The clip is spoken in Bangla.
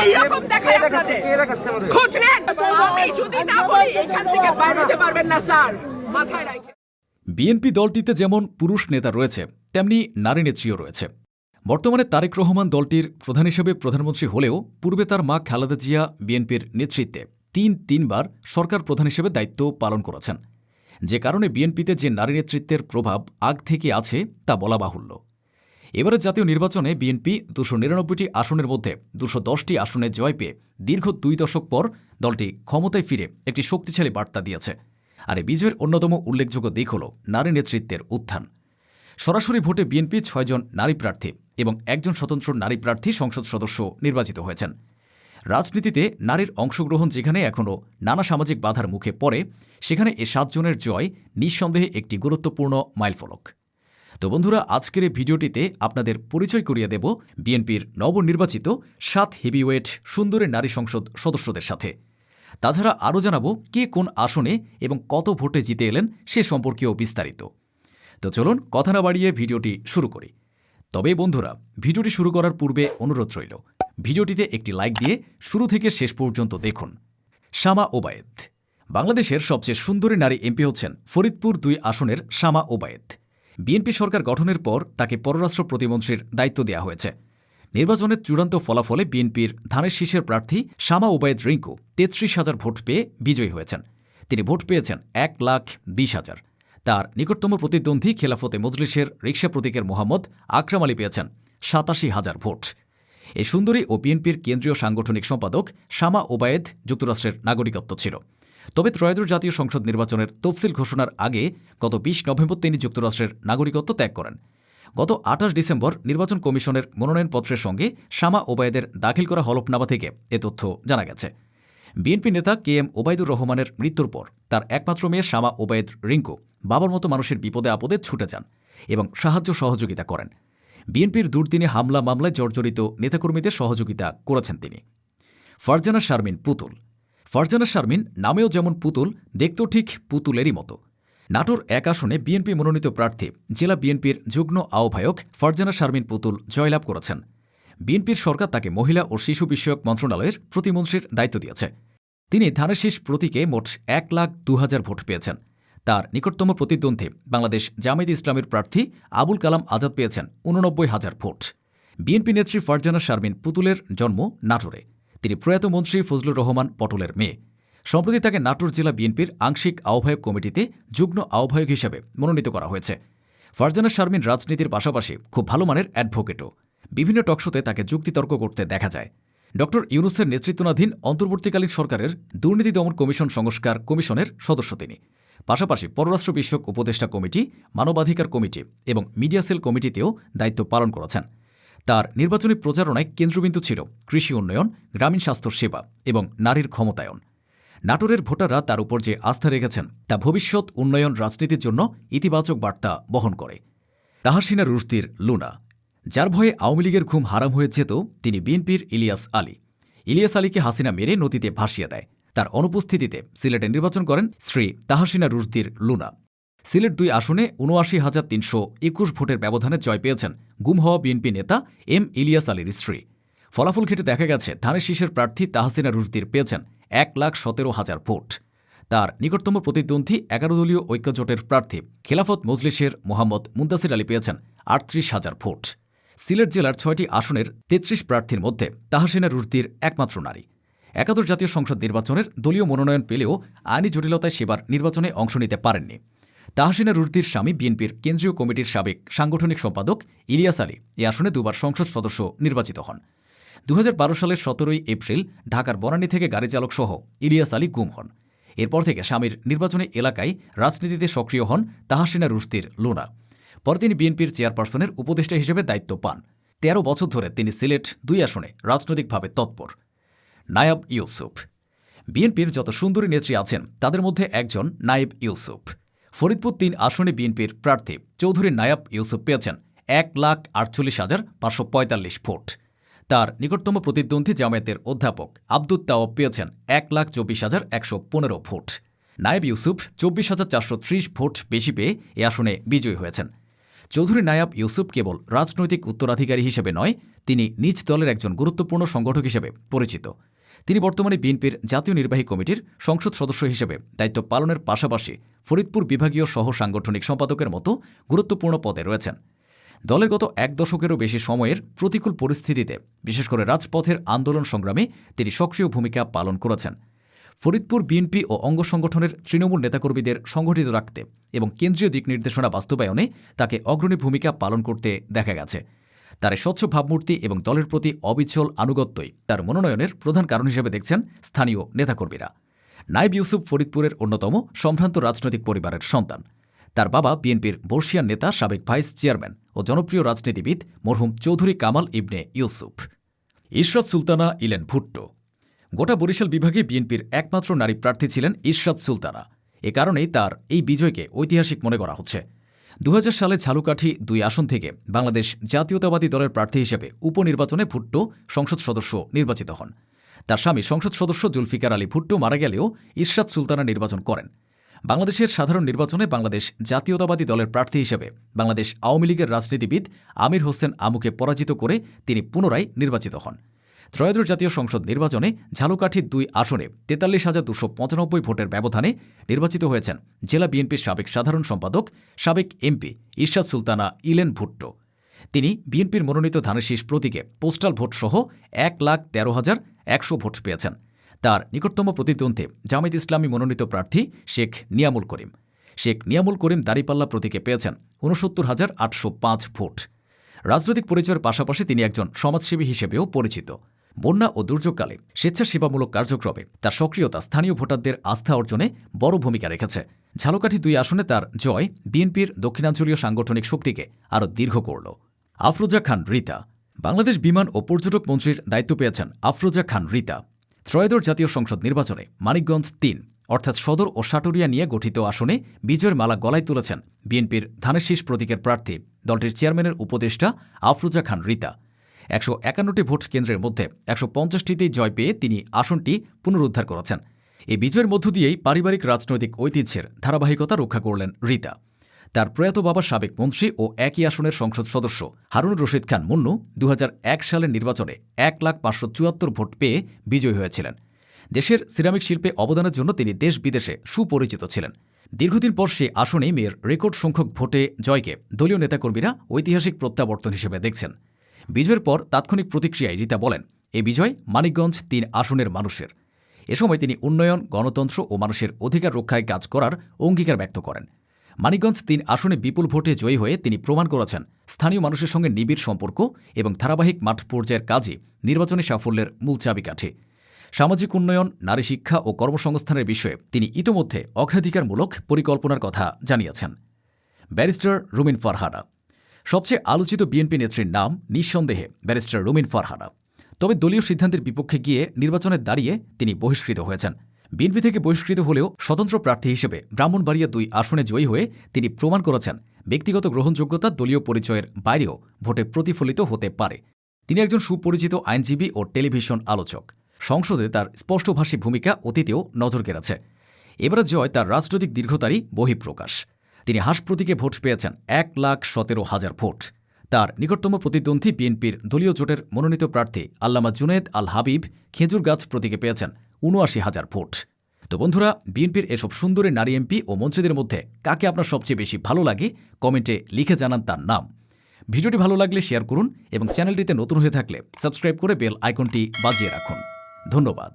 এইরকম দেখায় আপনাদের খোঁজ নেন। আমি যদি না বলি এখান থেকে বাইরে যেতে পারবেন না স্যার, মাথায় রাখেন। বিএনপি দলটিতে যেমন পুরুষ নেতা রয়েছে, তেমনি নারী নেত্রীও রয়েছে। বর্তমানে তারেক রহমান দলটির প্রধান হিসেবে প্রধানমন্ত্রী হলেও পূর্বে তার মা খালেদা জিয়া বিএনপির নেতৃত্বে তিনবার সরকার প্রধান হিসেবে দায়িত্ব পালন করেছেন, যে কারণে বিএনপিতে যে নারী নেতৃত্বের প্রভাব আগ থেকে আছে তা বলা বাহুল্য। এবারে জাতীয় নির্বাচনে বিএনপি 299টি আসনের মধ্যে 210টি আসনে জয় পেয়ে দীর্ঘ 2 দশক পর দলটি ক্ষমতায় ফিরে একটি শক্তিশালী বার্তা দিয়েছে। আর এই বিজয়ের অন্যতম উল্লেখযোগ্য দিক হল নারী নেতৃত্বের উত্থান। সরাসরি ভোটে বিএনপি 6 জন নারী প্রার্থী এবং 1 জন স্বতন্ত্র নারী প্রার্থী সংসদ সদস্য নির্বাচিত হয়েছেন। রাজনীতিতে নারীর অংশগ্রহণ যেখানে এখনও নানা সামাজিক বাধার মুখে পড়ে, সেখানে এ 7 জনের জয় নিঃসন্দেহে একটি গুরুত্বপূর্ণ মাইলফলক। তো বন্ধুরা, আজকের এই ভিডিওটিতে আপনাদের পরিচয় করিয়ে দেব বিএনপির নবনির্বাচিত 7 হেভিওয়েট সুন্দরী নারী সংসদ সদস্যদের সাথে। তাছাড়া আরও জানাবো কে কোন আসনে এবং কত ভোটে জিতে এলেন সে সম্পর্কেও বিস্তারিত। তো চলুন কথা না বাড়িয়ে ভিডিওটি শুরু করি। তবে বন্ধুরা, ভিডিওটি শুরু করার পূর্বে অনুরোধ রইল, ভিডিওটিতে একটি লাইক দিয়ে শুরু থেকে শেষ পর্যন্ত দেখুন। শামা ওবায়েদ বাংলাদেশের সবচেয়ে সুন্দরী নারী এমপি হচ্ছেন ফরিদপুর 2 আসনের শামা ওবায়েদ। বিএনপি সরকার গঠনের পর তাকে পররাষ্ট্র প্রতিমন্ত্রীর দায়িত্ব দেওয়া হয়েছে। নির্বাচনের চূড়ান্ত ফলাফলে বিএনপির ধানের শীষের প্রার্থী শামা ওবায়েদ রিঙ্কু 33,000 ভোট পেয়ে বিজয়ী হয়েছেন। তিনি ভোট পেয়েছেন 1,20,000। তার নিকটতম প্রতিদ্বন্দ্বী খেলাফতে মজলিসের রিকশা প্রতীকের মোহাম্মদ আকরাম আলী পেয়েছেন 87,000 ভোট। এই সুন্দরী ও বিএনপির কেন্দ্রীয় সাংগঠনিক সম্পাদক শামা ওবায়েদ যুক্তরাষ্ট্রের নাগরিকত্ব ছিল। তবে ত্রয়োদশ জাতীয় সংসদ নির্বাচনের তফসিল ঘোষণার আগে গত 20 নভেম্বর তিনি যুক্তরাষ্ট্রের নাগরিকত্ব ত্যাগ করেন। গত 28 ডিসেম্বর নির্বাচন কমিশনের মনোনয়নপত্রের সঙ্গে শামা ওবায়েদের দাখিল করা হলফনামা থেকে এ তথ্য জানা গেছে। বিএনপি নেতা KM ওবায়দুর রহমানের মৃত্যুর পর তার একমাত্র মেয়ে শামা ওবায়েদ রিঙ্কু বাবার মতো মানুষের বিপদে আপদে ছুটে যান এবং সাহায্য সহযোগিতা করেন। বিএনপির দুর্দিনে হামলা মামলায় জর্জরিত নেতাকর্মীদের সহযোগিতা করেছেন তিনি। ফারজানা শারমিন পুতুল ফারজানা শারমিন নামেও যেমন পুতুল, দেখতেও ঠিক পুতুলেরই মতো। নাটোর 1 আসনে বিএনপি মনোনীত প্রার্থী জেলা বিএনপির যুগ্ম আহ্বায়ক ফারজানা শারমিন পুতুল জয়লাভ করেছেন। বিএনপির সরকার তাকে মহিলা ও শিশু বিষয়ক মন্ত্রণালয়ের প্রতিমন্ত্রীর দায়িত্ব দিয়েছে। তিনি ধানের শীষ প্রতীকে মোট 1,02,000 ভোট পেয়েছেন। তার নিকটতম প্রতিদ্বন্দ্বী বাংলাদেশ জামায়াতে ইসলামের প্রার্থী আবুল কালাম আজাদ পেয়েছেন 89,000 ভোট। বিএনপি নেত্রী ফারজানা শারমিন পুতুলের জন্ম নাটোরে। তিনি প্রয়াত মন্ত্রী ফজলুর রহমান পটলের মেয়ে। সম্প্রতি তাকে নাটোর জেলা বিএনপির আংশিক আহ্বায়ক কমিটিতে যুগ্ম আহ্বায়ক হিসেবে মনোনীত করা হয়েছে। ফারজানা শারমিন রাজনীতির পাশাপাশি খুব ভালো মানের অ্যাডভোকেটও। বিভিন্ন টকশোতে তাকে যুক্তিতর্ক করতে দেখা যায়। ড ইউনূসের নেতৃত্বাধীন অন্তর্বর্তীকালীন সরকারের দুর্নীতি দমন কমিশন সংস্কার কমিশনের সদস্য তিনি। পাশাপাশি পররাষ্ট্র বিষয়ক উপদেষ্টা কমিটি, মানবাধিকার কমিটি এবং মিডিয়া সেল কমিটিতেও দায়িত্ব পালন করেছেন। তার নির্বাচনী প্রচারণায় কেন্দ্রবিন্দু ছিল কৃষি উন্নয়ন, গ্রামীণ স্বাস্থ্য সেবা এবং নারীর ক্ষমতায়ন। নাটোরের ভোটাররা তার উপর যে আস্থা রেখেছেন তা ভবিষ্যৎ উন্নয়ন রাজনীতির জন্য ইতিবাচক বার্তা বহন করে। তাহসিনা রুশদীর লুনা যার ভয়ে আওয়ামী লীগের ঘুম হারাম হয়ে যেত, তিনি বিএনপির ইলিয়াস আলী। ইলিয়াস আলীকে হাসিনা মেরে নদীতে ভাসিয়ে দেয়। তার অনুপস্থিতিতে সিলেটে নির্বাচন করেন শ্রী তাহসিনা রুশদীর লুনা। সিলেট 2 আসনে ৭৯,৩২১ ভোটের ব্যবধানে জয় পেয়েছেন গুম হওয়া বিএনপি নেতা ইলিয়াস আলীর স্ত্রী। ফলাফল ঘেটে দেখা গেছে ধানের শীষের প্রার্থী তাহসিনা রুশদীর পেয়েছেন 1,17,000 ভোট। তার নিকটতম প্রতিদ্বন্দ্বী 11 দলীয় ঐক্যজোটের প্রার্থী খেলাফত মজলিসের মোহাম্মদ মুন্তাসির আলী পেয়েছেন 38,000 ভোট। সিলেট জেলার 6টি আসনের 33 প্রার্থীর মধ্যে তাহসিনা রুশদীর একমাত্র নারী। একাদশ জাতীয় সংসদ নির্বাচনের দলীয় মনোনয়ন পেলেও আইনি জটিলতায় সেবার নির্বাচনে অংশ নিতে পারেননি। তাহসিনা রুশদীর স্বামী বিএনপির কেন্দ্রীয় কমিটির সাবেক সাংগঠনিক সম্পাদক ইলিয়াস আলী এ আসনে 2 বার সংসদ সদস্য নির্বাচিত হন। 2012 সালের 17 এপ্রিল ঢাকার বনানী থেকে গাড়ি চালক সহ ইলিয়াস আলী গুম হন। এরপর থেকে স্বামীর নির্বাচনী এলাকায় রাজনীতিতে সক্রিয় হন তাহসিনা রুশদীর লুনা। পরে তিনি বিএনপির চেয়ারপারসনের উপদেষ্টা হিসেবে দায়িত্ব পান। 13 বছর ধরে তিনি সিলেট 2 আসনে রাজনৈতিকভাবে তৎপর। নায়াব ইউসুফ বিএনপির যত সুন্দরী নেত্রী আছেন তাদের মধ্যে একজন নায়েব ইউসুফ। ফরিদপুর 3 আসনে বিএনপির প্রার্থী চৌধুরী নায়াব ইউসুফ পেয়েছেন 1,48,545 ভোট। তার নিকটতম প্রতিদ্বন্দ্বী জামায়াতের অধ্যাপক আব্দুত তাওয়াব পেয়েছেন 1,24,115 ভোট। নায়েব ইউসুফ 24,430 ভোট বেশি পেয়ে এ আসনে বিজয়ী হয়েছেন। চৌধুরী নায়াব ইউসুফ কেবল রাজনৈতিক উত্তরাধিকারী হিসেবে নয়, তিনি নিজ দলের একজন গুরুত্বপূর্ণ সংগঠক হিসেবে পরিচিত। তিনি বর্তমানে বিএনপির জাতীয় নির্বাহী কমিটির সংসদ সদস্য হিসেবে দায়িত্ব পালনের পাশাপাশি ফরিদপুর বিভাগীয় সহ সাংগঠনিক সম্পাদকের মতো গুরুত্বপূর্ণ পদে রয়েছেন। দলের গত এক দশকেরও বেশি সময়ের প্রতিকূল পরিস্থিতিতে বিশেষ করে রাজপথের আন্দোলন সংগ্রামে তিনি সক্রিয় ভূমিকা পালন করেছেন। ফরিদপুর বিএনপি ও অঙ্গ সংগঠনের তৃণমূল নেতাকর্মীদের সংগঠিত রাখতে এবং কেন্দ্রীয় দিক নির্দেশনা বাস্তবায়নে তাকে অগ্রণী ভূমিকা পালন করতে দেখা গেছে। তার স্বচ্ছ ভাবমূর্তি এবং দলের প্রতি অবিচল আনুগত্যই তার মনোনয়নের প্রধান কারণ হিসেবে দেখছেন স্থানীয় নেতাকর্মীরা। নায়েব ইউসুফ ফরিদপুরের অন্যতম সম্ভ্রান্ত রাজনৈতিক পরিবারের সন্তান। তার বাবা বিএনপির বর্ষিয়ান নেতা, সাবেক ভাইস চেয়ারম্যান ও জনপ্রিয় রাজনীতিবিদ মরহুম চৌধুরী কামাল ইবনে ইউসুফ। ইশরাত সুলতানা ইলেন ভুট্টো। গোটা বরিশাল বিভাগে বিএনপির একমাত্র নারী প্রার্থী ছিলেন ইশরাত সুলতানা। এ কারণেই তার এই বিজয়কে ঐতিহাসিক মনে করা হচ্ছে। 2000 সালে ঝালুকাঠি 2 আসন থেকে বাংলাদেশ জাতীয়তাবাদী দলের প্রার্থী হিসেবে উপনির্বাচনে ভুট্টো সংসদ সদস্য নির্বাচিত হন। তার স্বামী সংসদ সদস্য জুলফিকার আলী ভুট্টো মারা গেলেও ইশরাত সুলতানা নির্বাচন করেন। বাংলাদেশের সাধারণ নির্বাচনে বাংলাদেশ জাতীয়তাবাদী দলের প্রার্থী হিসেবে বাংলাদেশ আওয়ামী লীগের রাজনীতিবিদ আমির হোসেন আমুকে পরাজিত করে তিনি পুনরায় নির্বাচিত হন। ত্রয়োদশ জাতীয় সংসদ নির্বাচনে ঝালুকাঠি 2 আসনে 43,295 ভোটের ব্যবধানে নির্বাচিত হয়েছেন জেলা বিএনপির সাবেক সাধারণ সম্পাদক, সাবেক এমপি ইশরাত সুলতানা ইলেন ভুট্টো। তিনি বিএনপির মনোনীত ধানের শীষ প্রতীকে পোস্টাল ভোটসহ 1,13,100 ভোট পেয়েছেন। তার নিকটতম প্রতিদ্বন্দ্বী জামায়াত ইসলামী মনোনীত প্রার্থী শেখ নিয়ামুল করিম। শেখ নিয়ামুল করিম দাঁড়িপাল্লা প্রতীকে পেয়েছেন 69,805 ভোট। রাজনৈতিক পরিচয়ের পাশাপাশি তিনি একজন সমাজসেবী হিসেবেও পরিচিত। বন্যা ও দুর্যোগকালে স্বেচ্ছাসেবামূলক কার্যক্রমে তার সক্রিয়তা স্থানীয় ভোটারদের আস্থা অর্জনে বড় ভূমিকা রেখেছে। ঝালকাঠি 2 আসনে তার জয় বিএনপির দক্ষিণাঞ্চলীয় সাংগঠনিক শক্তিকে আরও দীর্ঘ করল। আফরোজা খান রিতা। বাংলাদেশ বিমান ও পর্যটক মন্ত্রীর দায়িত্ব পেয়েছেন আফরোজা খান রিতা। ত্রয়োদশ জাতীয় সংসদ নির্বাচনে মানিকগঞ্জ 3 অর্থাৎ সদর ও সাটুরিয়া নিয়ে গঠিত আসনে বিজয়ের মালা গলায় তুলেছেন বিএনপির ধানের শীষ প্রতীকের প্রার্থী, দলটির চেয়ারম্যানের উপদেষ্টা আফরোজা খান রিতা। 151টি ভোট কেন্দ্রের মধ্যে 150টিতেই জয় পেয়ে তিনি আসনটি পুনরুদ্ধার করেছেন। এই বিজয়ের মধ্য দিয়েই পারিবারিক রাজনৈতিক ঐতিহ্যের ধারাবাহিকতা রক্ষা করলেন রিতা। তার প্রয়াত বাবা সাবেক মন্ত্রী ও একই আসনের সংসদ সদস্য হারুনুর রশিদ খান মুন্নু 2001 সালের নির্বাচনে 1,574 ভোট পেয়ে বিজয়ী হয়েছিলেন। দেশের সিরামিক শিল্পে অবদানের জন্য তিনি দেশ বিদেশে সুপরিচিত ছিলেন। দীর্ঘদিন পর সে আসনেই মেয়ের রেকর্ড সংখ্যক ভোটে জয়কে দলীয় নেতাকর্মীরা ঐতিহাসিক প্রত্যাবর্তন হিসেবে দেখছেন। বিজয়ের পর তাৎক্ষণিক প্রতিক্রিয়ায় রিতা বলেন, এই বিজয় মানিকগঞ্জ 3 আসনের মানুষের। এ সময় তিনি উন্নয়ন, গণতন্ত্র ও মানুষের অধিকার রক্ষায় কাজ করার অঙ্গীকার ব্যক্ত করেন। মানিকগঞ্জ 3 আসনে বিপুল ভোটে জয়ী হয়ে তিনি প্রমাণ করেছেন স্থানীয় মানুষের সঙ্গে নিবিড় সম্পর্ক এবং ধারাবাহিক মাঠ পর্যায়ের কাজই নির্বাচনী সাফল্যের মূল চাবিকাঠি। সামাজিক উন্নয়ন, নারী শিক্ষা ও কর্মসংস্থানের বিষয়ে তিনি ইতোমধ্যে অগ্রাধিকারমূলক পরিকল্পনার কথা জানিয়েছেন। ব্যারিস্টার রুমিন ফারহানা। সবচেয়ে আলোচিত বিএনপি নেত্রীর নাম নিঃসন্দেহে ব্যারিস্টার রুমিন ফারহানা। তবে দলীয় সিদ্ধান্তের বিপক্ষে গিয়ে নির্বাচনে দাঁড়িয়ে তিনি বহিষ্কৃত হয়েছেন। বিএনপি থেকে বহিষ্কৃত হলেও স্বতন্ত্র প্রার্থী হিসেবে ব্রাহ্মণবাড়িয়া 2 আসনে জয়ী হয়ে তিনি প্রমাণ করেছেন ব্যক্তিগত গ্রহণযোগ্যতা দলীয় পরিচয়ের বাইরেও ভোটে প্রতিফলিত হতে পারে। তিনি একজন সুপরিচিত আইনজীবী ও টেলিভিশন আলোচক। সংসদে তার স্পষ্টভাষী ভূমিকা অতীতেও নজর কেড়েছে। এবারের জয় তার রাজনৈতিক দীর্ঘতারই বহিঃপ্রকাশ। তিনি হাঁস প্রতীকে ভোট পেয়েছেন 1,17,000 ভোট। তার নিকটতম প্রতিদ্বন্দ্বী বিএনপির দলীয় জোটের মনোনীত প্রার্থী আল্লামা জুনেদ আল হাবিব খেজুর গাছ প্রতীকে পেয়েছেন ৭৯,000 ভোট। তো বন্ধুরা, বিএনপির এসব সুন্দরী নারী এমপি ও মন্ত্রীদের মধ্যে কাকে আপনার সবচেয়ে বেশি ভালো লাগে কমেন্টে লিখে জানান তার নাম। ভিডিওটি ভালো লাগলে শেয়ার করুন এবং চ্যানেলটিতে নতুন হয়ে থাকলে সাবস্ক্রাইব করে বেল আইকনটি বাজিয়ে রাখুন। ধন্যবাদ।